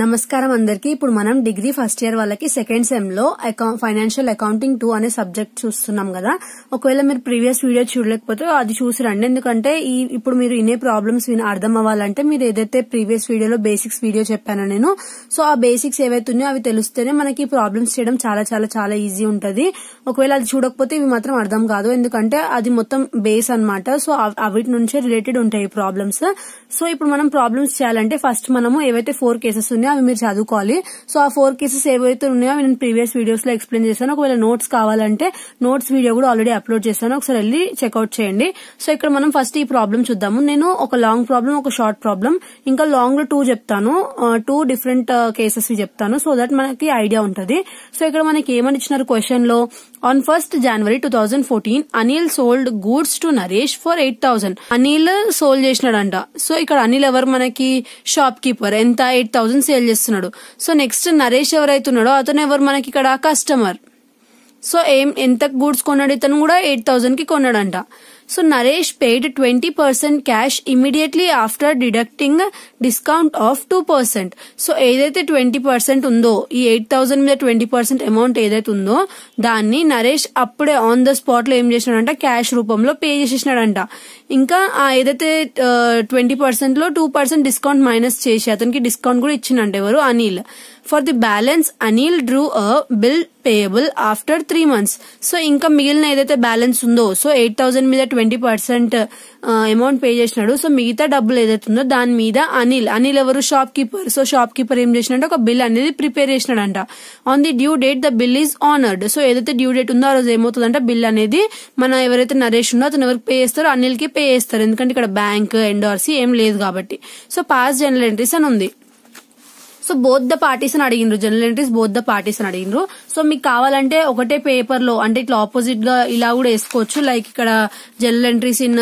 నమస్కారం అందరికి. ఇప్పుడు మనం డిగ్రీ ఫస్ట్ ఇయర్ వాళ్ళకి సెకండ్ సెమ్ లో ఫైనాన్షియల్ అకౌంటింగ్ 2 అనే సబ్జెక్ట్ చూస్తున్నాం కదా. ఒకవేళ మీరు ప్రీవియస్ వీడియో చూడలేకపోతే అది చూసి రండి. ఎందుకంటే ఇప్పుడు మీరు ఇనే ప్రాబ్లమ్స్ అర్థం అవ్వాలంటే మీరు ఏదైతే ప్రీవియస్ వీడియోలో బేసిక్స్ వీడియో చెప్పానో నేను, సో ఆ బేసిక్స్ ఏవైతే ఉన్నాయో అవి తెలిస్తేనే మనకి ప్రాబ్లమ్స్ చేయడం చాలా చాలా చాలా ఈజీ ఉంటది. ఒకవేళ అది చూడకపోతే ఇవి మాత్రం అర్థం కాదు, ఎందుకంటే అది మొత్తం బేస్ అన్నమాట. సో అవిటి నుంచే రిలేటెడ్ ఉంటాయి ప్రాబ్లమ్స్. సో ఇప్పుడు మనం ప్రాబ్లమ్స్ చేయాలంటే ఫస్ట్ మనము ఏవైతే 4 కేసెస్ అవి మీరు చదువుకోవాలి. సో ఆ 4 కేసెస్ ఏవైతే ఉన్నాయో నేను ప్రీవియస్ వీడియోస్ లో ఎక్స్ప్లెయిన్ చేశాను. ఒకవేళ నోట్స్ కావాలంటే నోట్స్ వీడియో కూడా ఆల్రెడీ అప్లోడ్ చేశాను, ఒకసారి వెళ్ళి చెక్అౌట్ చేయండి. సో ఇక్కడ మనం ఫస్ట్ ఈ ప్రాబ్లం చూద్దాము. నేను ఒక లాంగ్ ప్రాబ్లం, ఒక షార్ట్ ప్రాబ్లం, ఇంకా లాంగ్ లో 2 చెప్తాను, 2 డిఫరెంట్ కేసెస్ చెప్తాను, సో దట్ మనకి ఐడియా ఉంటది. సో ఇక్కడ మనకి ఏమని ఇచ్చినారు క్వశ్చన్ లో, On 1st January 2014, Anil sold goods to Naresh for 8,000. Anil sold చేసినాడంట. So ఇక్కడ అనిల్ ఎవరు మనకి షాప్ కీపర్, ఎంత 8,000 సేల్ చేస్తున్నాడు. సో నెక్స్ట్ నరేష్ ఎవరైతున్నాడో అతను ఎవరు మనకి ఇక్కడ కస్టమర్. సో ఎంత గూడ్స్ కొన్నాడు, ఇతను కూడా 8,000 కి కొన్నాడంట. So Naresh paid 20% cash immediately after deducting discount of 2%. So ఏదైతే 20% ఉందో, ఈ 8,000 మీద 20% అమౌంట్ ఏదైతే ఉందో దాన్ని నరేష్ అప్పుడే ఆన్ ద స్పాట్ లో ఏం చేసినాడంట, క్యాష్ రూపంలో పే చేసేసినాడంట. ఇంకా ఏదైతే 20% లో 2% డిస్కౌంట్ మైనస్ చేసి అతనికి డిస్కౌంట్ కూడా ఇచ్చిందంట ఎవరు, Anil. For the balance Anil Drew a bill payable after 3 months. So ఇంకా మిగిలిన ఏదైతే బ్యాలెన్స్ ఉందో, సో 8,000 మీద 20% అమౌంట్ పే చేసినాడు. సో మిగతా డబ్బులు ఏదైతే ఉందో దాని మీద అనిల్ ఎవరు, shopkeeper. So shopkeeper ఏం చేసినట్టు ఒక బిల్ అనేది ప్రిపేర్ చేసినాడంట. On the due date the bill is honoured. So ఏదైతే డ్యూ డేట్ ఉందో ఆ రోజు ఏమవుతుందంటే బిల్ అనేది మన ఎవరైతే నరేష్ ఉందో అతను ఎవరికి పే చేస్తారో అనిల్ కి పే చేస్తారు, ఎందుకంటే ఇక్కడ బ్యాంక్ ఎండార్సీ ఏం లేదు కాబట్టి. సో పాస్ జనరల్ ఎంట్రీస్ అని ఉంది. సో బోత్ ద పార్టీస్ అని అడిగినరు, general entries both the parties అని అడిగినరు. సో మీకు కావాలంటే ఒకటే పేపర్ లో, అంటే ఇట్లా ఆపోజిట్ గా ఇలా కూడా వేసుకోవచ్చు. లైక్ ఇక్కడ general entries in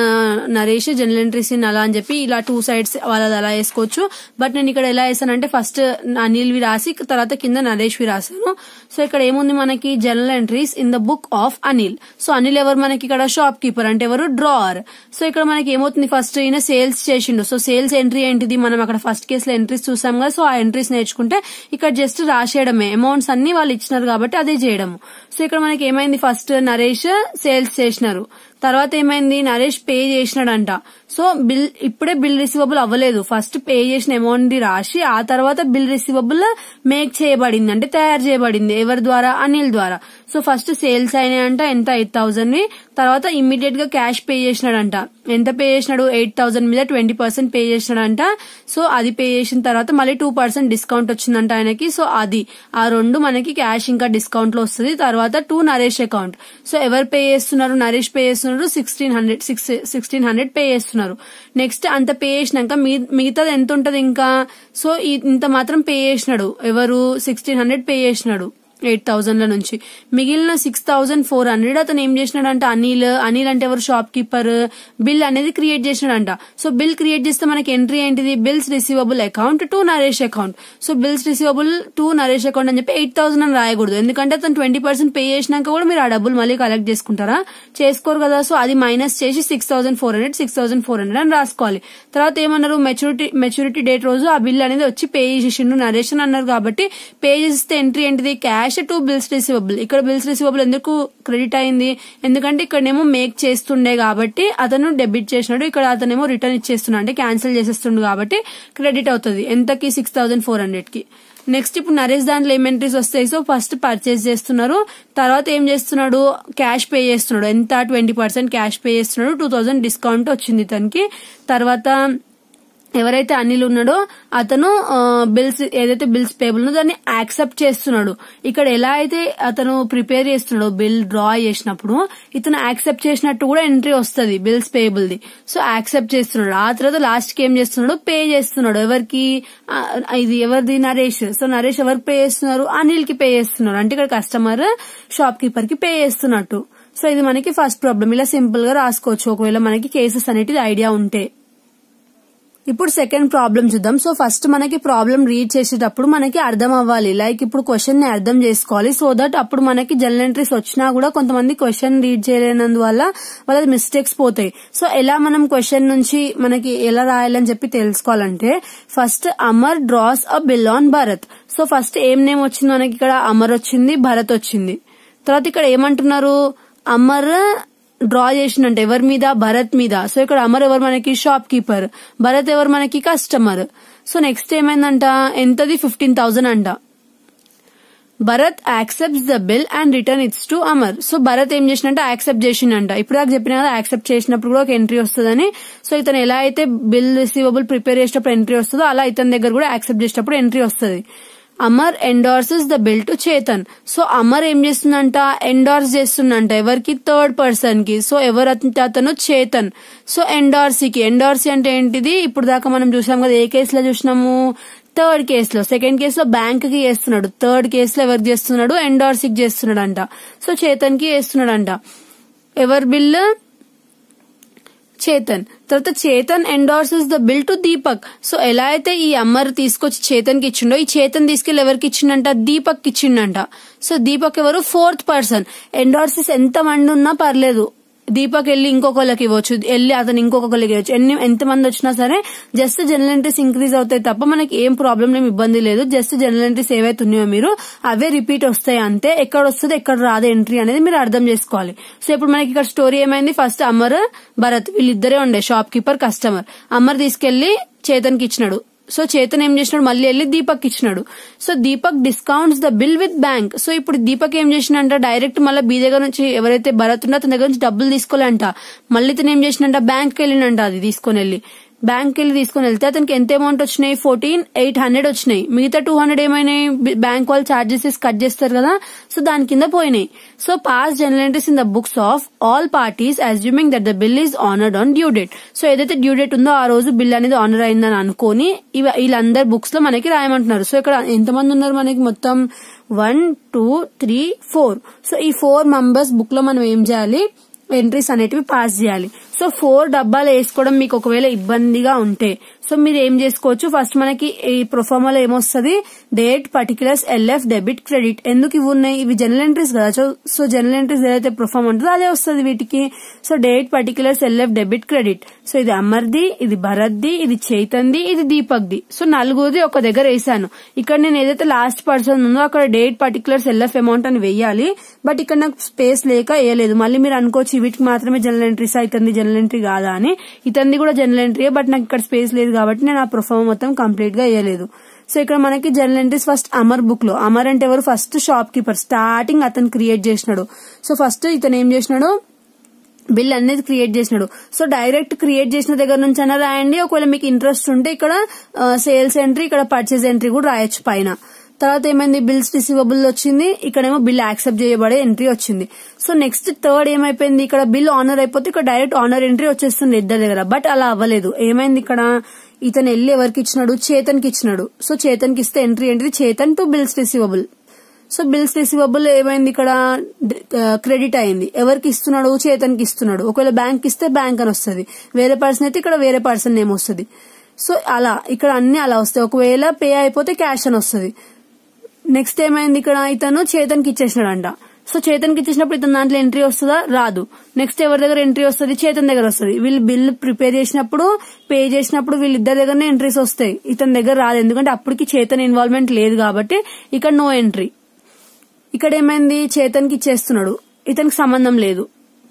Naresh, general entries in అలా అని చెప్పి ఇలా 2 sides వాళ్ళది అలా వేసుకోవచ్చు. బట్ నేను ఇక్కడ ఎలా వేసానంటే ఫస్ట్ అనిల్ వి రాసి తర్వాత కింద నరేష్ వి రాశాను. సో ఇక్కడ ఏముంది మనకి, general entries in the book of Anil. So Anil ఎవరు మనకి ఇక్కడ షాప్ కీపర్, అంటే ఎవరు డ్రావర్. సో ఇక్కడ మనకి ఏమవుతుంది, ఫస్ట్ ఈయన సేల్స్ చేసిండు. సో సేల్స్ ఎంట్రీ ఏంటిది, మనం అక్కడ ఫస్ట్ కేసులో ఎంట్రీస్ చూసాం కదా. సో ఆ ఎంట్రీస్ నేర్చుకుంటే ఇక్కడ జస్ట్ రాసేయడమే, అమౌంట్స్ అన్ని వాళ్ళు ఇచ్చినారు కాబట్టి అదే చేయడము. సో ఇక్కడ మనకి ఏమైంది, ఫస్ట్ నరేష్ సేల్స్ చేసినారు, తర్వాత ఏమైంది నరేష్ పే చేసినాడంట. సో ఇప్పుడే బిల్ రిసీవబుల్ అవ్వలేదు, ఫస్ట్ పే చేసిన అమౌంట్ రాసి ఆ తర్వాత బిల్ రిసీవబుల్ మేక్ చేయబడింది, అంటే తయారు చేయబడింది ఎవరి ద్వారా, అనిల్ ద్వారా. సో ఫస్ట్ సేల్స్ అయినాయంట, ఎంత 8,000, తర్వాత ఇమ్మీడియట్ గా క్యాష్ పే చేసినాడంట. ఎంత పే చేసినాడు, 8,000 మీద 20% పే చేసినాడంట. సో అది పే చేసిన తర్వాత మళ్ళీ 2% డిస్కౌంట్ వచ్చిందంట ఆయనకి. సో అది ఆ రెండు మనకి క్యాష్ ఇంకా డిస్కౌంట్ లో వస్తుంది. తర్వాత 2 నరేష్ అకౌంట్. సో ఎవరు పే చేస్తున్నారు, నరేష్ పే చేస్తున్నారు, 1600 పే చేస్తున్నారు. నెక్స్ట్ అంత పే చేసినాక మిగతాది ఎంత ఉంటది ఇంకా, సో ఇంత మాత్రం పే చేసినాడు ఎవరు, 1600 పే చేసినాడు 8,000 లో నుంచి. మిగిలిన 6,400 అతను ఏం చేసినాడంట, అనిల్ అంటే ఎవరు, షాప్ కీపర్, బిల్ అనేది క్రియేట్ చేసినాడంట. సో బిల్ క్రియేట్ చేస్తే మనకి ఎంట్రీ ఏంటిది, bills receivable account to Naresh account. So bills receivable to Naresh account అని చెప్పి 8,000 అని రాయకూడదు, ఎందుకంటే అతను 20% పే చేసినాక కూడా మీరు ఆ డబ్బులు మళ్ళీ కలెక్ట్ చేసుకుంటారా, చేసుకోరు కదా. సో అది మైనస్ చేసి 6,400 అని రాసుకోవాలి. తర్వాత ఏమన్నారు, మెచ్యూరిటీ డేట్ రోజు ఆ బిల్ అనేది వచ్చి పే చేసిండు నరేష్ అని అన్నారు కాబట్టి పే చేస్తే ఎంట్రీ ఏంటిది, క్యాష్ టు బిల్స్ రిసీవబుల్. ఇక్కడ బిల్స్ రిసీవబుల్ ఎందుకు క్రెడిట్ అయింది, ఎందుకంటే ఇక్కడనేమో మేక్ చేస్తుండే కాబట్టి అతను డెబిట్ చేసినాడు, ఇక్కడ అతనేమో రిటర్న్ ఇచ్చేస్తున్నాడు, అంటే క్యాన్సిల్ చేసేస్తుండు కాబట్టి క్రెడిట్ అవుతుంది. ఎంతకి, 6,400 కి. నెక్స్ట్ ఇప్పుడు నరేష్ దాంట్లో ఏం ఎంట్రీస్ వస్తాయి, సో ఫస్ట్ పర్చేస్ చేస్తున్నారు, తర్వాత ఏం చేస్తున్నాడు, క్యాష్ పే చేస్తున్నాడు, ఎంత 20% క్యాష్ పే చేస్తున్నాడు, 2,000 డిస్కౌంట్ వచ్చింది తనకి. తర్వాత ఎవరైతే అనిల్ ఉన్నాడో అతను బిల్స్ ఏదైతే బిల్స్ పేబుల్ ఉందో దాన్ని యాక్సెప్ట్ చేస్తున్నాడు. ఇక్కడ ఎలా అయితే అతను ప్రిపేర్ చేస్తున్నాడో బిల్ డ్రా చేసినప్పుడు ఇతను యాక్సెప్ట్ చేసినట్టు కూడా ఎంట్రీ వస్తుంది bills payable the. So accept చేస్తున్నాడు, ఆ తర్వాత లాస్ట్ కి ఏం చేస్తున్నాడు, పే చేస్తున్నాడు. ఎవరికి, ఇది ఎవరిది, నరేష్. సో నరేష్ ఎవరికి పే చేస్తున్నారు, అనిల్ కి పే చేస్తున్నారు, అంటే ఇక్కడ కస్టమర్ షాప్ కీపర్ కి పే చేస్తున్నట్టు. సో ఇది మనకి ఫస్ట్ ప్రాబ్లం. ఇలా సింపుల్ గా రాసుకోవచ్చు ఒకవేళ మనకి కేసెస్ అనేటిది ఐడియా ఉంటే. ఇప్పుడు సెకండ్ ప్రాబ్లం చూద్దాం. సో ఫస్ట్ మనకి ప్రాబ్లం రీడ్ చేసేటప్పుడు మనకి అర్థం అవ్వాలి, లైక్ ఇప్పుడు క్వశ్చన్ ని అర్థం చేసుకోవాలి. సో దట్ అప్పుడు మనకి జర్నల్ ఎంట్రీస్ వచ్చినా కూడా కొంతమంది క్వశ్చన్ రీడ్ చేయలేనందువల్ల వాళ్ళ మిస్టేక్స్ పోతాయి. సో ఎలా మనం క్వశ్చన్ నుంచి మనకి ఎలా రాయాలని చెప్పి తెలుసుకోవాలంటే, first Amar draws a bill on Bharat. So first ఏం నేమ్ వచ్చింది మనకి, ఇక్కడ అమర్ వచ్చింది, భరత్ వచ్చింది. తర్వాత ఇక్కడ ఏమంటున్నారు, అమర్ డ్రా చేసినంట ఎవరి మీద, భరత్ మీద. సో ఇక్కడ అమర్ ఎవరు మనకి, షాప్ కీపర్. భరత్ ఎవరు మనకి, కస్టమర్. సో నెక్స్ట్ ఏమైందంట, ఎంతది 15,000 అంట. Bharat accepts the bill and return it's to Amar. So Bharat ఏం చేసినంటే యాక్సెప్ట్ చేసిండంట. ఇప్పుడు దాకా చెప్పిన కదా యాక్సెప్ట్ చేసినప్పుడు కూడా ఒక ఎంట్రీ వస్తుందని. సో ఇతను ఎలా అయితే బిల్ రిసీవబుల్ ప్రిపేర్ చేసేటప్పుడు ఎంట్రీ వస్తుందో అలా ఇతని దగ్గర కూడా యాక్సెప్ట్ చేసేటప్పుడు ఎంట్రీ వస్తుంది. Amar ఎండార్సెస్ the bill to Chetan. So Amar ఏం చేస్తుందంట, ఎండార్స్ చేస్తుందంట ఎవరికి, థర్డ్ పర్సన్ కి. సో ఎవరు అతను, చేతన్. సో ఎండార్సీకి, ఎండార్సీ అంటే ఏంటిది, ఇప్పుడు దాకా మనం చూసాం కదా, ఏ కేసులో చూసినాము, థర్డ్ కేసులో. సెకండ్ కేసులో బ్యాంక్ కి చేస్తున్నాడు, థర్డ్ కేసులో ఎవరికి చేస్తున్నాడు, ఎండార్సీకి చేస్తున్నాడు అంట. సో చేతన్ కి చేస్తున్నాడు అంట. ఎవరి బిల్, చేతన్. తర్వాత Chetan ఎండార్సెస్ the bill to Deepak. So ఎలా అయితే ఈ అమర్ తీసుకొచ్చి చేతన్ కి ఇచ్చిండో, ఈ చేతన్ తీసుకెళ్లి ఎవరికి ఇచ్చిండంట, దీపక్ కి ఇచ్చిండంట. సో దీపక్ ఎవరు, ఫోర్త్ పర్సన్. ఎండార్సెస్ ఎంత మంది ఉన్నా పర్లేదు, దీపక్ వెళ్ళి ఇంకొకరికి ఇవ్వచ్చు, వెళ్ళి అతను ఇంకొకరికి ఇవ్వచ్చు. ఎంత మంది వచ్చినా సరే జస్ట్ జనరల్ ఎంట్రీస్ ఇంక్రీజ్ అవుతాయి తప్ప మనకి ఏం ప్రాబ్లం, ఏం ఇబ్బంది లేదు. జస్ట్ జనరల్ ఎంట్రీస్ ఏవైతే ఉన్నాయో మీరు అవే రిపీట్ వస్తాయి అంతే. ఎక్కడ వస్తుంది ఎక్కడ రాదు ఎంట్రీ అనేది మీరు అర్థం చేసుకోవాలి. సో ఇప్పుడు మనకి ఇక్కడ స్టోరీ ఏమైంది, ఫస్ట్ అమర్, భరత్ వీళ్ళిద్దరే ఉండే, షాప్ కీపర్, కస్టమర్. అమర్ తీసుకెళ్లి చేతన్ కి ఇచ్చినాడు. సో చేతన్ ఏం చేసినాడు, మళ్ళీ వెళ్ళి దీపక్ ఇచ్చినాడు. So Deepak discounts the bill with bank. So ఇప్పుడు దీపక్ ఏం చేసినంట, డైరెక్ట్ మళ్ళీ బీ దగ్గర నుంచి ఎవరైతే భరత్ ఉందో అతని దగ్గర నుంచి డబ్బులు తీసుకోలేంట. మళ్ళీ ఇతను ఏం చేసినంట, బ్యాంక్ కి వెళ్ళినంట, అది తీసుకొని వెళ్ళి బ్యాంక్ వెళ్ళి తీసుకుని వెళ్తే అతనికి ఎంత అమౌంట్ వచ్చినాయి, 14,800 వచ్చినాయి. మిగతా 200 ఏమైనాయి, బ్యాంక్ వాళ్ళు చార్జెస్ కట్ చేస్తారు కదా, సో దాని కింద పోయినాయి. So pass general entries in the books of all parties assuming that the bill is honoured on due date. So ఏదైతే డ్యూ డేట్ ఉందో ఆ రోజు బిల్ అనేది ఆనర్ అయిందని అనుకోని వీళ్ళందరి బుక్స్ లో మనకి రాయమంటున్నారు. సో ఇక్కడ ఎంతమంది ఉన్నారు మనకి, మొత్తం 1, 2, 3, 4. సో ఈ 4 మెంబర్స్ బుక్ లో మనం ఏం చేయాలి, ఎంట్రీస్ అనేటివి పాస్ చేయాలి. సో 4 డబ్బాలు వేసుకోవడం మీకు ఒకవేళ ఇబ్బందిగా ఉంటే సో మీరు ఏం చేసుకోవచ్చు, ఫస్ట్ మనకి ఈ ప్రొఫార్మాలో ఏమొస్తుంది, date, particulars, LF, debit, credit. ఎందుకు ఇవి ఉన్నాయి, ఇవి జనరల్ ఎంట్రీస్ కదా. సో జనరల్ ఎంట్రీస్ ఏదైతే ప్రొఫార్మ్ ఉంటుందో అదే వస్తుంది వీటికి. So date, particulars, LF, debit, credit. So ఇది అమర్ది, ఇది భరత్ది, ఇది చైతన్ది, ఇది దీపక్ది. సో నలుగురిది ఒక దగ్గర వేసాను. ఇక్కడ నేను ఏదైతే లాస్ట్ పర్సన్ ఉందో అక్కడ డేట్, పర్టికులర్స్, ఎల్ఎఫ్ అమౌంట్ అని వెయ్యాలి. బట్ ఇక్కడ నాకు స్పేస్ లేక వేయలేదు. మళ్ళీ మీరు అనుకోవచ్చు వీటికి మాత్రమే జనరల్ ఎంట్రీస్, ఇతన్ని జనరల్ ఎంట్రీ కాదా అని. ఇతన్ని కూడా జనరల్ ఎంట్రీ, బట్ నాకు ఇక్కడ స్పేస్ లేదు కాబట్టి నేను ఆ ప్రొఫార్మా మొత్తం కంప్లీట్ గా వేయలేదు. సో ఇక్కడ మనకి general entries first Amar book లో, అమర్ అంటే ఎవరు, ఫస్ట్ షాప్ కీపర్, స్టార్టింగ్ అతను క్రియేట్ చేసినాడు. సో ఫస్ట్ ఇతను ఏం చేసినాడు, బిల్ అనేది క్రియేట్ చేసినాడు. సో డైరెక్ట్ క్రియేట్ చేసిన దగ్గర నుంచి అన్న రాయండి. ఒకవేళ మీకు ఇంట్రెస్ట్ ఉంటే ఇక్కడ సేల్స్ ఎంట్రీ, ఇక్కడ పర్చేజ్ ఎంట్రీ కూడా రాయొచ్చు పైన. తర్వాత ఏమైంది, బిల్స్ రిసీవబుల్ వచ్చింది, ఇక్కడేమో బిల్ యాక్సెప్ట్ చేయబడే ఎంట్రీ వచ్చింది. సో నెక్స్ట్ థర్డ్ ఏమైపోయింది, ఇక్కడ బిల్ ఆనర్ అయిపోతే ఇక్కడ డైరెక్ట్ ఆనర్ ఎంట్రీ వచ్చేస్తుంది ఇద్దరి దగ్గర. బట్ అలా అవ్వలేదు. ఏమైంది, ఇక్కడ ఇతను వెళ్ళి ఎవరికి ఇచ్చినాడు, చేతన్ కి ఇచ్చినాడు. సో చేతన్ కి ఇస్తే ఎంట్రీ ఏంటిది, Chetan to bills receivable. So bills receivable ఏమైంది, ఇక్కడ క్రెడిట్ అయింది. ఎవరికి ఇస్తున్నాడు, చేతన్ కి ఇస్తున్నాడు. ఒకవేళ బ్యాంక్ ఇస్తే బ్యాంక్ అని వస్తుంది, వేరే పర్సన్ అయితే ఇక్కడ వేరే పర్సన్ నేమ్ వస్తుంది. సో అలా ఇక్కడ అన్ని అలా వస్తాయి. ఒకవేళ పే అయిపోతే క్యాష్ అని వస్తుంది. నెక్స్ట్ ఏమైంది, ఇక్కడ ఇతను చేతన్ కి ఇచ్చేసినాడంట. సో చేతన్ కి ఇచ్చేసినప్పుడు ఇతను దాంట్లో ఎంట్రీ వస్తుందా, రాదు. నెక్స్ట్ ఎవరి దగ్గర ఎంట్రీ వస్తుంది, చేతన్ దగ్గర వస్తుంది. వీళ్ళు బిల్ ప్రిపేర్ చేసినప్పుడు, పే చేసినప్పుడు వీళ్ళిద్దరి దగ్గరనే ఎంట్రీస్ వస్తాయి, ఇతని దగ్గర రాదు. ఎందుకంటే అప్పటికి చేతన్ ఇన్వాల్వ్మెంట్ లేదు కాబట్టి ఇక్కడ నో ఎంట్రీ. ఇక్కడ ఏమైంది, చేతన్ కి ఇచ్చేస్తున్నాడు, ఇతనికి సంబంధం లేదు,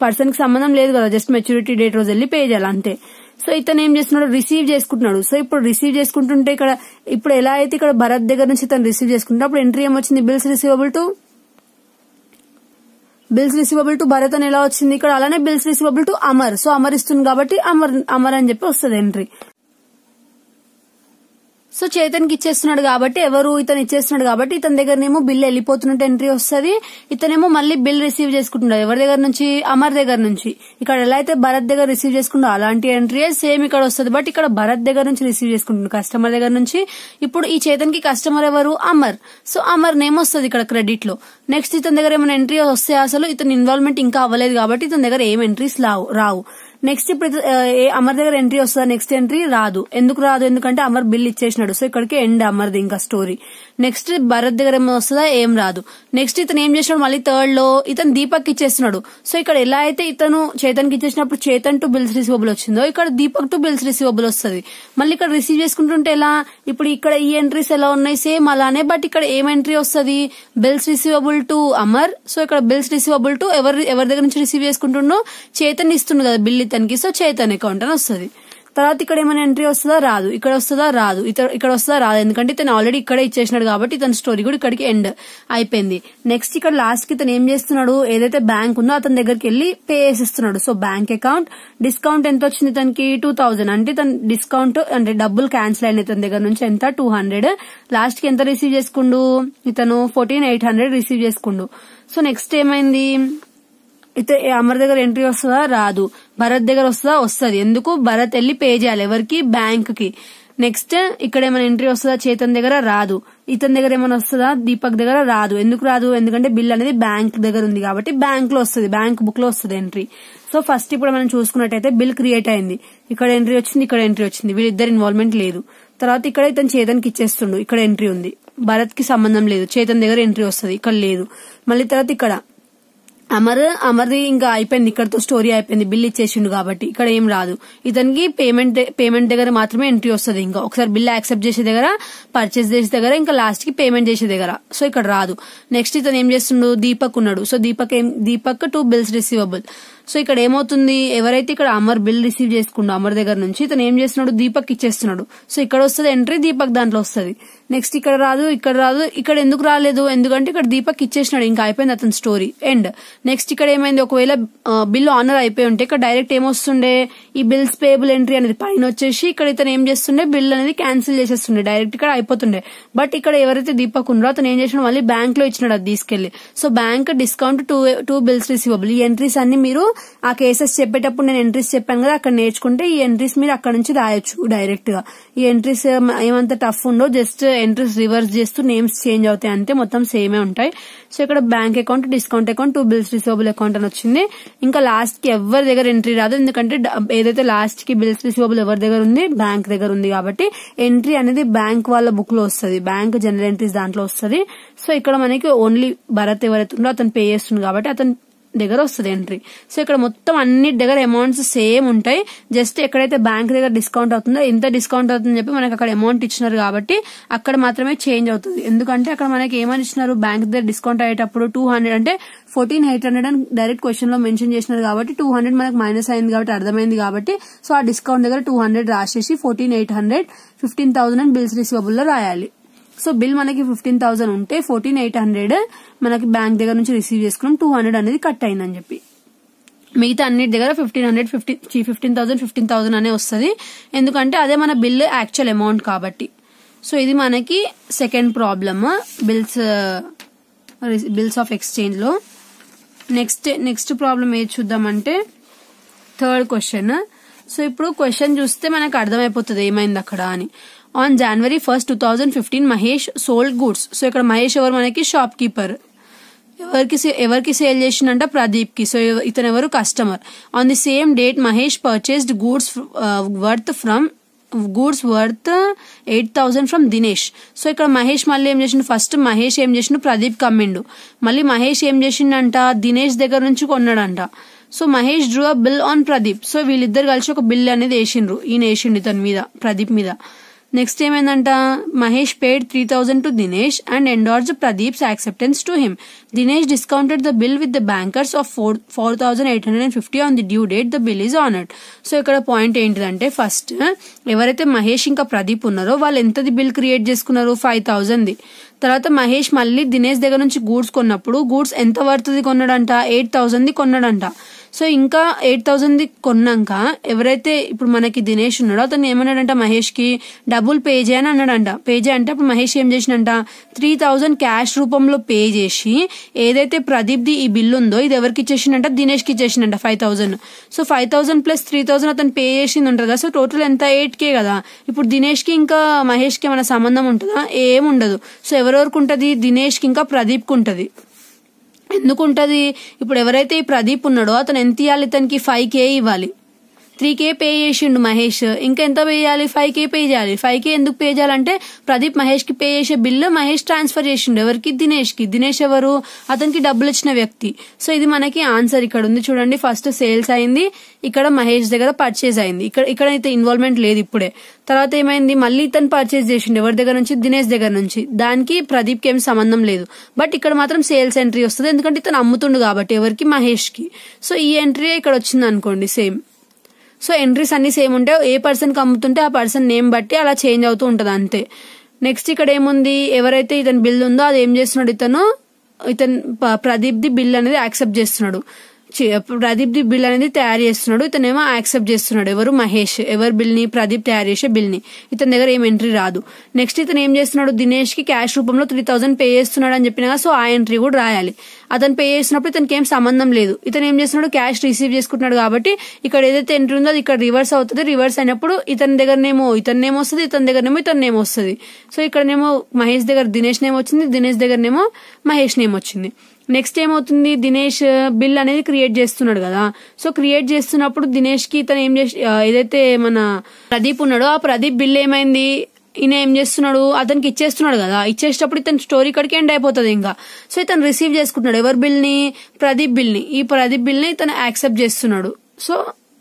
పర్సన్ కి సంబంధం లేదు కదా, జస్ట్ మెచ్యూరిటీ డేట్ రోజు వెళ్ళి పే చేయాలి అంతే. సో ఇతను ఏం చేస్తున్నాడు, రిసీవ్ చేసుకుంటున్నాడు. సో ఇప్పుడు రిసీవ్ చేసుకుంటుంటే ఇక్కడ ఇప్పుడు ఎలా అయితే ఇక్కడ భరత్ దగ్గర నుంచి ఇతను రిసీవ్ చేసుకుంటే అప్పుడు ఎంట్రీ ఏమొచ్చింది, బిల్స్ రిసీవబుల్ టు భరత్ అని ఎలా వచ్చింది, ఇక్కడ అలానే bills receivable to Amar. So Amar ఇస్తుంది కాబట్టి అమర్ అని చెప్పి వస్తుంది ఎంట్రీ. సో చేతన్ కి ఇచ్చేస్తున్నాడు కాబట్టి, ఎవరు ఇతను ఇచ్చేస్తున్నాడు కాబట్టి ఇతని దగ్గరనేమో బిల్ వెళ్ళిపోతున్నట్టు ఎంట్రీ వస్తుంది. ఇతనేమో మళ్ళీ బిల్ రిసీవ్ చేసుకుంటున్నాడు ఎవరి దగ్గర నుంచి, అమర్ దగ్గర నుంచి. ఇక్కడ ఎలా అయితే భరత్ దగ్గర రిసీవ్ చేసుకుంటా అలాంటి ఎంట్రీ సేమ్ ఇక్కడ వస్తుంది. బట్ ఇక్కడ భరత్ దగ్గర నుంచి రిసీవ్ చేసుకుంటున్నాడు, కస్టమర్ దగ్గర నుంచి. ఇప్పుడు ఈ చేతన్ కి కస్టమర్ ఎవరు, అమర్. సో అమర్ నేమ్ వస్తుంది ఇక్కడ క్రెడిట్ లో. నెక్స్ట్ ఇతని దగ్గర ఏమైనా ఎంట్రీ వస్తే అసలు ఇతని ఇన్వాల్వ్మెంట్ ఇంకా అవ్వలేదు కాబట్టి ఇతని దగ్గర ఏం ఎంట్రీస్ రావు. నెక్స్ట్ ఇప్పుడు అమర్ దగ్గర ఎంట్రీ వస్తుందా, నెక్స్ట్ ఎంట్రీ రాదు. ఎందుకు రాదు, ఎందుకంటే అమర్ బిల్ ఇచ్చేసినాడు. సో ఇక్కడికి ఎండ్ అమర్ది ఇంకా స్టోరీ. నెక్స్ట్ భరత్ దగ్గర ఏమో వస్తుందా, ఏం రాదు. నెక్స్ట్ ఇతను ఏం చేసినాడు, మళ్ళీ థర్డ్ లో ఇతను దీపక్ ఇచ్చేస్తున్నాడు. సో ఇక్కడ ఎలా అయితే ఇతను చేతన్ కి ఇచ్చేసినప్పుడు చేతన్ టు బిల్స్ రిసీవబుల్ వచ్చిందో ఇక్కడ దీపక్ టు బిల్స్ రిసీవబుల్ వస్తుంది. మళ్ళీ ఇక్కడ రిసీవ్ చేసుకుంటుంటే ఎలా, ఇప్పుడు ఇక్కడ ఈ ఎంట్రీస్ ఎలా ఉన్నాయి సేమ్ అలానే, బట్ ఇక్కడ ఏం ఎంట్రీ వస్తుంది, bills receivable to Amar. So ఇక్కడ బిల్స్ రిసీవబుల్ టు ఎవరి దగ్గర నుంచి రిసీవ్ చేసుకుంటుండో చేతన్ ఇస్తుండు కదా బిల్ ఇతనికి, సో చేతన్ అకౌంట్ అని వస్తుంది. తర్వాత ఇక్కడ ఏమైనా ఎంట్రీ వస్తుందా, రాదు. ఇక్కడ వస్తుందా, రాదు. ఇక్కడ వస్తుందా, రాదు. ఎందుకంటే ఇతను ఆల్రెడీ ఇక్కడే ఇచ్చేసినాడు కాబట్టి ఇతని స్టోరీ కూడా ఇక్కడికి ఎండ్ అయిపోయింది. నెక్స్ట్ ఇక్కడ లాస్ట్ కి ఇతను ఏం చేస్తున్నాడు, ఏదైతే బ్యాంక్ ఉందో అతని దగ్గరికి వెళ్లి పే చేసిస్తున్నాడు. సో బ్యాంక్ అకౌంట్ డిస్కౌంట్ ఎంత వచ్చింది ఇతనికి 2000, అంటే ఇతను డిస్కౌంట్ అంటే డబ్బులు క్యాన్సిల్ అయిన ఇతని దగ్గర నుంచి ఎంత 200. లాస్ట్ కి ఎంత రిసీవ్ చేసుకుండు ఇతను 14,800 రిసీవ్ చేసుకుండు. సో నెక్స్ట్ ఏమైంది, అమర్ దగ్గర ఎంట్రీ వస్తుందా, రాదు. భరత్ దగ్గర వస్తుందా, వస్తుంది. ఎందుకు, భరత్ వెళ్లి పే చేయాలి ఎవరికి, బ్యాంక్ కి. నెక్స్ట్ ఇక్కడ ఏమైనా ఎంట్రీ వస్తుందా, చేతన్ దగ్గర రాదు. ఇతని దగ్గర ఏమైనా వస్తుందా, దీపక్ దగ్గర రాదు. ఎందుకు రాదు, ఎందుకంటే బిల్ అనేది బ్యాంక్ దగ్గర ఉంది కాబట్టి బ్యాంక్ లో వస్తుంది, బ్యాంక్ బుక్ లో వస్తుంది ఎంట్రీ. సో ఫస్ట్ ఇప్పుడు మనం చూసుకున్నట్టయితే బిల్ క్రియేట్ అయింది, ఇక్కడ ఎంట్రీ వచ్చింది, ఇక్కడ ఎంట్రీ వచ్చింది, వీళ్ళిద్దరు ఇన్వాల్వ్మెంట్ లేదు. తర్వాత ఇక్కడ ఇతను చేతన్ కి ఇచ్చేస్తుండు, ఇక్కడ ఎంట్రీ ఉంది. భరత్ కి సంబంధం లేదు, చేతన్ దగ్గర ఎంట్రీ వస్తుంది, ఇక్కడ లేదు. మళ్ళీ తర్వాత ఇక్కడ అమర్ది ఇంకా అయిపోయింది, ఇక్కడతో స్టోరీ అయిపోయింది, బిల్ ఇచ్చేసిండు కాబట్టి ఇక్కడ ఏం రాదు. ఇతనికి పేమెంట్ దగ్గర మాత్రమే ఎంట్రీ వస్తుంది. ఇంకా ఒకసారి బిల్ యాక్సెప్ట్ చేసే దగ్గర, పర్చేస్ చేసే దగ్గర, ఇంకా లాస్ట్ కి పేమెంట్ చేసే దగ్గర. సో ఇక్కడ రాదు. నెక్స్ట్ ఇతను ఏం చేస్తుండు, దీపక్ ఉన్నాడు. So Deepak to bills receivable. So ఇక్కడ ఏమవుతుంది, ఎవరైతే ఇక్కడ అమర్ బిల్ రిసీవ్ చేసుకుండో అమర్ దగ్గర నుంచి ఇతను ఏం చేస్తున్నాడు, దీపక్ ఇచ్చేస్తున్నాడు. సో ఇక్కడ వస్తుంది ఎంట్రీ, దీపక్ దాంట్లో వస్తుంది. నెక్స్ట్ ఇక్కడ రాదు, ఇక్కడ రాదు. ఇక్కడ ఎందుకు రాలేదు, ఎందుకంటే ఇక్కడ దీపక్ ఇచ్చేసినాడు, ఇంకా అయిపోయింది అతని స్టోరీ ఎండ్. నెక్స్ట్ ఇక్కడ ఏమైంది, ఒకవేళ బిల్ ఆనర్ అయిపోయి ఉంటే ఇక్కడ డైరెక్ట్ ఏమొస్తుండే, ఈ బిల్స్ పేబుల్ ఎంట్రీ అనేది పైన వచ్చేసి ఇక్కడ ఇతను ఏం చేస్తుండే, బిల్ అనేది క్యాన్సిల్ చేసేస్తుండే, డైరెక్ట్ ఇక్కడ అయిపోతుండే. బట్ ఇక్కడ ఎవరైతే దీపక్ ఉన్నారో అతను ఏం చేసినాడు, మళ్ళీ బ్యాంక్ లో ఇచ్చినాడు అది తీసుకెళ్లి. So bank discount two bills receivable. ఈ ఎంట్రీస్ అన్ని మీరు ఆ కేసెస్ చెప్పేటప్పుడు నేను ఎంట్రీస్ చెప్పాను కదా, అక్కడ నేర్చుకుంటే ఈ ఎంట్రీస్ మీరు అక్కడ నుంచి రాయొచ్చు డైరెక్ట్ గా. ఈ ఎంట్రీస్ ఏమంత టఫ్ ఉండో, జస్ట్ ఎంట్రీస్ రివర్స్ చేస్తూ నేమ్స్ చేంజ్ అవుతాయి అంతే, మొత్తం సేమే ఉంటాయి. సో ఇక్కడ bank account, discount account, two bills receivable account అని వచ్చింది. ఇంకా లాస్ట్ కి ఎవరి దగ్గర ఎంట్రీ రాదు, ఎందుకంటే ఏదైతే లాస్ట్ కి బిల్స్ రిసీవబుల్ ఎవరి దగ్గర ఉంది, బ్యాంక్ దగ్గర ఉంది కాబట్టి ఎంట్రీ అనేది బ్యాంక్ వాళ్ళ బుక్ లో వస్తుంది, బ్యాంక్ జనరల్ ఎంట్రీస్ దాంట్లో వస్తుంది. సో ఇక్కడ మనకి ఓన్లీ భరత్ ఎవరైతే ఉందో అతను పే చేస్తుంది కాబట్టి అతను దగ్గర వస్తుంది ఎంట్రీ. సో ఇక్కడ మొత్తం అన్నిటి దగ్గర అమౌంట్స్ సేమ్ ఉంటాయి, జస్ట్ ఎక్కడైతే బ్యాంక్ దగ్గర డిస్కౌంట్ అవుతుందో ఎంత డిస్కౌంట్ అవుతుందని చెప్పి మనకి అక్కడ అమౌంట్ ఇచ్చినారు కాబట్టి అక్కడ మాత్రమే చేంజ్ అవుతుంది. ఎందుకంటే అక్కడ మనకి ఏమని ఇచ్చినారు, బ్యాంక్ దగ్గర డిస్కౌంట్ అయ్యేటప్పుడు 200 అంటే 14,800 అని డైరెక్ట్ క్వశ్చన్ లో మెన్షన్ చేసినారు కాబట్టి 200 మనకు మైనస్ అయింది కాబట్టి అర్థమైంది కాబట్టి సో ఆ డిస్కౌంట్ దగ్గర 200 రాసేసి 14,800 15,000 అని బిల్స్ రిసీవబుల్ లో రాయాలి. సో బిల్ మనకి 15,000 ఉంటే 14,800 మనకి బ్యాంక్ దగ్గర నుంచి రిసీవ్ చేసుకున్నాం, 200 అనేది కట్ అయిందని చెప్పి. మిగతా అన్నిటి దగ్గర 15,000 అనే వస్తుంది, ఎందుకంటే అదే మన బిల్ యాక్చువల్ అమౌంట్ కాబట్టి. సో ఇది మనకి second problem bills of exchange లో. నెక్స్ట్ ప్రాబ్లం ఏది చూద్దామంటే థర్డ్ క్వశ్చన్. సో ఇప్పుడు క్వశ్చన్ చూస్తే మనకు అర్థమైపోతుంది ఏమైంది అక్కడ అని. On January 1st, 2015 Mahesh sold goods. So ఇక్కడ మహేష్ ఎవరు, మనకి షాప్ కీపర్. ఎవరికి సేల్ చేసిందంట, ప్రదీప్ కి. సో ఇతను ఎవరు, customer. On the same date Mahesh purchased goods worth 8,000 from Dinesh. So ఇక్కడ మహేష్ మళ్ళీ ఏం చేసిండు, ఫస్ట్ మహేష్ ఏం చేసిండు, ప్రదీప్ కమ్మిండు. మళ్ళీ మహేష్ ఏం చేసిండంట, దినేష్ దగ్గర నుంచి కొన్నాడంట. So Mahesh Drew a bill on Pradeep. So వీళ్ళిద్దరు కలిసి ఒక బిల్ అనేది వేసిండ్రు, ఈయన వేసిండు ఇతని మీద, ప్రదీప్ మీద. నెక్స్ట్ ఏమైందంట, Mahesh paid 3,000 to Dinesh and endorsed Pradeep's acceptance to him. Dinesh discounted the bill with the bankers of 4,850 on the due date. The bill is honoured. So ఇక్కడ పాయింట్ ఏంటిదంటే, ఫస్ట్ ఎవరైతే మహేష్ ఇంకా ప్రదీప్ ఉన్నారో వాళ్ళు ఎంతది బిల్ క్రియేట్ చేసుకున్నారు, 5,000ది. తర్వాత మహేష్ మళ్ళీ దినేష్ దగ్గర నుంచి గూడ్స్ కొన్నప్పుడు గూడ్స్ ఎంత వర్త్ది కొన్నాడంట, 8,000ది కొన్నాడంట. సో ఇంకా 8,000ది కొన్నాక ఎవరైతే ఇప్పుడు మనకి దినేష్ ఉన్నాడో అతను ఏమన్నాడంట, మహేష్ కి డబ్బులు పే చేయని అన్నాడంట. పే చేయంటే అప్పుడు మహేష్ ఏం చేసినంట, 3,000 క్యాష్ రూపంలో పే చేసి ఏదైతే ప్రదీప్ ది ఈ బిల్ ఉందో ఇది ఎవరికి ఇచ్చేసిందంట, దినేష్ కి ఇచ్చేసిందంట 5,000. సో 5,000 ప్లస్ 3,000 అతను పే చేసింది ఉంటుంది కదా. సో టోటల్ ఎంత, 8K కదా. ఇప్పుడు దినేష్ కి ఇంకా మహేష్ కి ఏమైనా సంబంధం ఉంటుందా, ఏం ఉండదు. సో ఎవరెవరికి ఉంటది, దినేష్ కి ఇంకా ప్రదీప్ కి ఉంటది. ఎందుకుంటది, ఇప్పుడు ఎవరైతే ఈ ప్రదీప్ ఉన్నాడో అతను ఎంత ఇవ్వాలి, ఇతనికి 5K ఇవ్వాలి. 3K పే చేసిండు మహేష్, ఇంకా ఎంత పే చేయాలి? 5K పే చేయాలి. 5K ఎందుకు పే చేయాలంటే ప్రదీప్ మహేష్ కి పే చేసే బిల్లు మహేష్ ట్రాన్స్ఫర్ చేసిండు ఎవరికి? దినేష్ కి. దినేష్ ఎవరు? అతనికి డబ్బులు ఇచ్చిన వ్యక్తి. సో ఇది మనకి ఆన్సర్ ఇక్కడ ఉంది చూడండి. ఫస్ట్ సేల్స్ అయింది, ఇక్కడ మహేష్ దగ్గర పర్చేజ్ అయింది, ఇక్కడైతే ఇన్వాల్వ్మెంట్ లేదు ఇప్పుడే. తర్వాత ఏమైంది? మళ్ళీ ఇతను పర్చేజ్ చేసిండు ఎవరి దగ్గర నుంచి? దినేష్ దగ్గర నుంచి. దానికి ప్రదీప్ కి ఏం సంబంధం లేదు. బట్ ఇక్కడ మాత్రం సేల్స్ ఎంట్రీ వస్తుంది, ఎందుకంటే ఇతను అమ్ముతుండు కాబట్టి ఎవరికి? మహేష్ కి. సో ఈ ఎంట్రీ ఇక్కడ వచ్చింది అనుకోండి సేమ్. సో ఎంట్రీస్ అన్ని సేమ్ ఉంటాయి, ఏ పర్సన్ కి అమ్ముతుంటే ఆ పర్సన్ నేమ్ బట్టి అలా చేంజ్ అవుతూ ఉంటది అంతే. నెక్స్ట్ ఇక్కడ ఏముంది? ఎవరైతే ఇతని బిల్ ఉందో అది ఏం చేస్తున్నాడు? ఇతను ప్రదీప్ ది బిల్ అనేది యాక్సెప్ట్ చేస్తున్నాడు. ప్రదీప్ ది బిల్ అనేది తయారు చేస్తున్నాడు, ఇతనేమో యాక్సెప్ట్ చేస్తున్నాడు. ఎవరు? మహేష్. ఎవరి బిల్ ని? ప్రదీప్ తయారు చేసే బిల్ ని. ఇతని దగ్గర ఏం ఎంట్రీ రాదు. నెక్స్ట్ ఇతను ఏం చేస్తున్నాడు? దినేష్ కి క్యాష్ రూపంలో 3000 పే చేస్తున్నాడు అని చెప్పినా, సో ఆ ఎంట్రీ కూడా రాయాలి. అతను పే చేసినప్పుడు ఇతనికి ఏం సంబంధం లేదు. ఇతను ఏం చేస్తున్నాడు? క్యాష్ రిసీవ్ చేసుకుంటున్నాడు కాబట్టి ఇక్కడ ఏదైతే ఎంట్రీ ఉందో అది ఇక్కడ రివర్స్ అవుతుంది. రివర్స్ అయినప్పుడు ఇతని దగ్గరనేమో ఇతని నేమ్ వస్తుంది, ఇతని దగ్గరనేమో ఇతని నేమ్ వస్తుంది. సో ఇక్కడనేమో మహేష్ దగ్గర దినేష్ నేమ్ వచ్చింది, దినేష్ దగ్గరనేమో మహేష్ నేమ్ వచ్చింది. నెక్స్ట్ ఏమవుతుంది? దినేష్ బిల్ అనేది క్రియేట్ చేస్తున్నాడు కదా. సో క్రియేట్ చేస్తున్నప్పుడు దినేష్ కి ఇతను ఏం చేసి, ఏదైతే మన ప్రదీప్ ఉన్నాడో ఆ ప్రదీప్ బిల్ ఏమైంది? ఈయన ఏం చేస్తున్నాడు? అతనికి ఇచ్చేస్తున్నాడు కదా. ఇచ్చేటప్పుడు ఇతని స్టోరీ ఇక్కడికి ఎండ్ అయిపోతుంది ఇంకా. సో ఇతను రిసీవ్ చేసుకుంటున్నాడు ఎవరి బిల్ ని? ప్రదీప్ బిల్ ని. ఈ ప్రదీప్ బిల్ ని ఇతను యాక్సెప్ట్ చేస్తున్నాడు. సో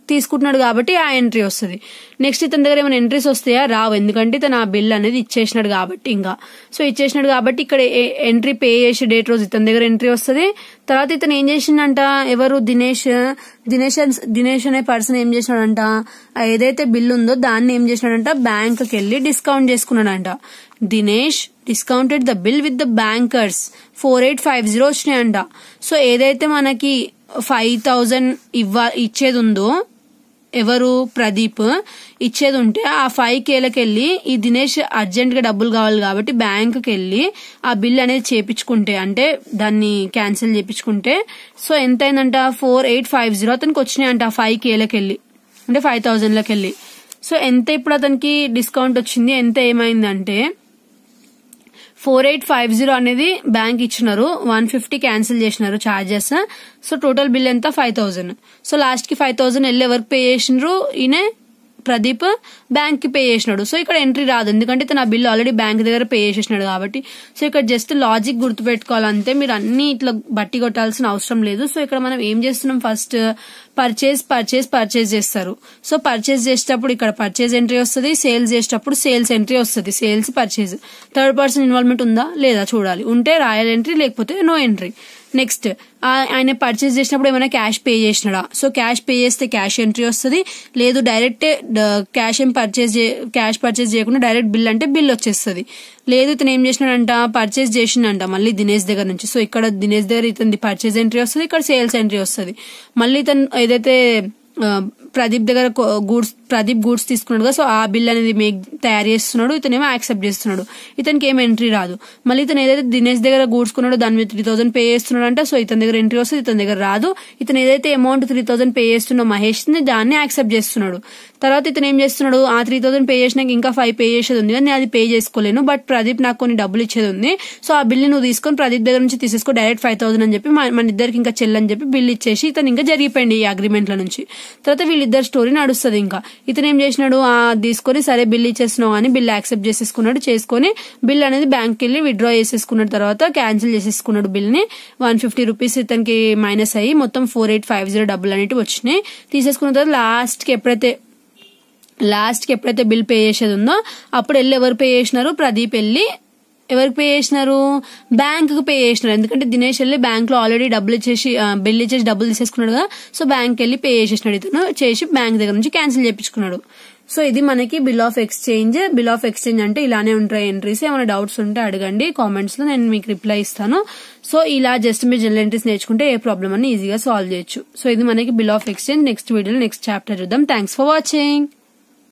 తీసుకుంటున్నాడు కాబట్టి ఆ ఎంట్రీ వస్తుంది. నెక్స్ట్ ఇతని దగ్గర ఏమైనా ఎంట్రీస్ వస్తాయా? రావు, ఎందుకంటే ఇతను ఆ బిల్ అనేది ఇచ్చేసినాడు కాబట్టి. ఇంకా సో ఇచ్చేసినాడు కాబట్టి ఇక్కడ ఎంట్రీ పే చేసే డేట్ రోజు ఇతని దగ్గర ఎంట్రీ వస్తుంది. తర్వాత ఇతను ఏం చేసిండంట? ఎవరు? దినేష్ అనే పర్సన్ ఏం చేసినాడంట? ఏదైతే బిల్ ఉందో దాన్ని ఏం చేసినాడంట? బ్యాంక్ కి వెళ్ళి డిస్కౌంట్ చేసుకున్నాడంట. Dinesh discounted the bill with the bankers 4850 వచ్చినాయంట. సో ఏదైతే మనకి 5000 ఇచ్చేది ఉందో, ఎవరు? ప్రదీప్ ఇచ్చేది ఉంటే ఆ 5Kలకి వెళ్ళి ఈ దినేష్ అర్జెంట్ గా డబ్బులు కావాలి కాబట్టి బ్యాంక్ కి వెళ్ళి ఆ బిల్ అనేది చేపించుకుంటే, అంటే దాన్ని క్యాన్సిల్ చేపించుకుంటే, సో ఎంత అయిందంట? 4850 అతనికి వచ్చినాయంట 5Kలకి వెళ్ళి, అంటే 5000లకి వెళ్ళి. సో ఎంత ఇప్పుడు అతనికి డిస్కౌంట్ వచ్చింది? ఎంత ఏమైందంటే 4850 అనేది బ్యాంక్ ఇచ్చినారు, 150 క్యాన్సిల్ చేసినారు చార్జెస్. సో టోటల్ బిల్ ఎంత? 5000. సో లాస్ట్ కి 5000 వెళ్ళి ఎవరికి పే చేసినారు? ఈయన ప్రదీప్ బ్యాంక్ కి పే చేసినాడు. సో ఇక్కడ ఎంట్రీ రాదు, ఎందుకంటే తన బిల్ ఆల్రెడీ బ్యాంక్ దగ్గర పే చేసేసినాడు కాబట్టి. సో ఇక్కడ జస్ట్ లాజిక్ గుర్తుపెట్టుకోవాలంతే, మీరు అన్ని ఇట్లా బట్టి కొట్టాల్సిన అవసరం లేదు. సో ఇక్కడ మనం ఏం చేస్తున్నాం? ఫస్ట్ పర్చేజ్ చేస్తారు. సో పర్చేజ్ చేసేటప్పుడు ఇక్కడ పర్చేజ్ ఎంట్రీ వస్తుంది, సేల్స్ చేసేటప్పుడు సేల్స్ ఎంట్రీ వస్తుంది. Sales, purchase. Third person involvement ఉందా లేదా చూడాలి, ఉంటే రాయల్ ఎంట్రీ, లేకపోతే నో ఎంట్రీ. నెక్స్ట్ ఆయన పర్చేజ్ చేసినప్పుడు ఏమైనా క్యాష్ పే చేసినాడా? సో క్యాష్ పే చేస్తే క్యాష్ ఎంట్రీ వస్తుంది, లేదు డైరెక్ట్ క్యాష్ పర్చేజ్ చేయకుండా డైరెక్ట్ బిల్ అంటే బిల్ వచ్చేస్తుంది. లేదు ఇతను ఏం చేసినాడంట? పర్చేజ్ చేసిండంట మళ్ళీ దినేష్ దగ్గర నుంచి. సో ఇక్కడ దినేష్ దగ్గర ఇతని పర్చేజ్ ఎంట్రీ వస్తుంది, ఇక్కడ సేల్స్ ఎంట్రీ వస్తుంది. మళ్ళీ ఇతను ఏదైతే ప్రదీప్ దగ్గర గూడ్స్ తీసుకున్నాడు కదా, సో ఆ బిల్ అనేది తయారు చేస్తున్నాడు, ఇతనేమో యాక్సెప్ట్ చేస్తున్నాడు. ఇతనికి ఏం ఎంట్రీ రాదు. మళ్ళీ ఇతను ఏదైతే దినేష్ దగ్గర గూడ్స్ కొన్నాడో దాని మీద 3000 పే చేస్తున్నాడు అంట. సో ఇతని దగ్గర ఎంట్రీ వస్తుంది, ఇతని దగ్గర రాదు. ఇతను ఏదైతే అమౌంట్ 3000 పే చేస్తున్నా మహేష్ ని, దాన్ని యాక్సెప్ట్ చేస్తున్నాడు. తర్వాత ఇతను ఏం చేస్తున్నాడు? ఆ 3000 పే చేసినాక ఇంకా 5 పే చేసేది ఉంది, కానీ అది పే చేసుకోలేను, బట్ ప్రదీప్ నాకు కొన్ని డబ్బులు ఇచ్చేది ఉంది, సో ఆ బిల్ నువ్వు తీసుకొని ప్రదీప్ దగ్గర నుంచి తీసేసుకో, డైరెక్ట్ 5000 అని చెప్పి మన ఇద్దరికి ఇంకా చెల్లని చెప్పి బిల్ ఇచ్చేసి ఇతను ఇంకా జరిగిపోయింది ఈ అగ్రిమెంట్ల నుంచి. తర్వాత వీళ్ళిద్దరు స్టోరీ నడుస్తుంది. ఇంకా ఇతను ఏం చేసినాడు? తీసుకొని సరే బిల్ ఇచ్చేస్తున్నావు అని బిల్ యాక్సెప్ట్ చేసుకొని బిల్ అనేది బ్యాంక్ వెళ్ళి విత్డ్రా చేసేసుకున్న తర్వాత క్యాన్సిల్ చేసేసుకున్నాడు బిల్ ని. 150 రూపీస్ ఇతనికి మైనస్ అయ్యి మొత్తం 4850 డబ్బులు అనేవి వచ్చినాయి. తీసేసుకున్న తర్వాత లాస్ట్ కి ఎప్పుడైతే బిల్ పే చేసేది ఉందో అప్పుడు వెళ్ళి ఎవరు పే చేసినారు? ప్రదీప్ వెళ్ళి ఎవరికి పే చేసినారు? బ్యాంక్ కు పే చేసినారు, ఎందుకంటే దినేష్ వెళ్ళి బ్యాంక్ లో ఆల్రెడీ బిల్ ఇచ్చేసి డబ్బులు తీసేసుకున్నాడు కదా. సో బ్యాంక్ వెళ్ళి పే చేసేసినాడు, ఇతను చేసి బ్యాంక్ దగ్గర నుంచి క్యాన్సిల్ చేయించుకున్నాడు. సో ఇది మనకి bill of exchange. Bill of exchange అంటే ఇలానే ఉంటాయి ఎంట్రీస్. ఏమైనా డౌట్స్ ఉంటే అడగండి కామెంట్స్ లో, నేను మీకు రిప్లై ఇస్తాను. సో ఇలా జస్ట్ మీరు జనరల్ ఎంట్రీస్ నేర్చుకుంటే ఏ ప్రాబ్లమ్ అని ఈజీగా సాల్వ్ చేయొచ్చు. సో ఇది మనకి బిల్ ఆఫ్ ఎక్స్చేంజ్. నెక్స్ట్ వీడియోలో నెక్స్ట్ చాప్టర్ చూద్దాం. Thanks for watching.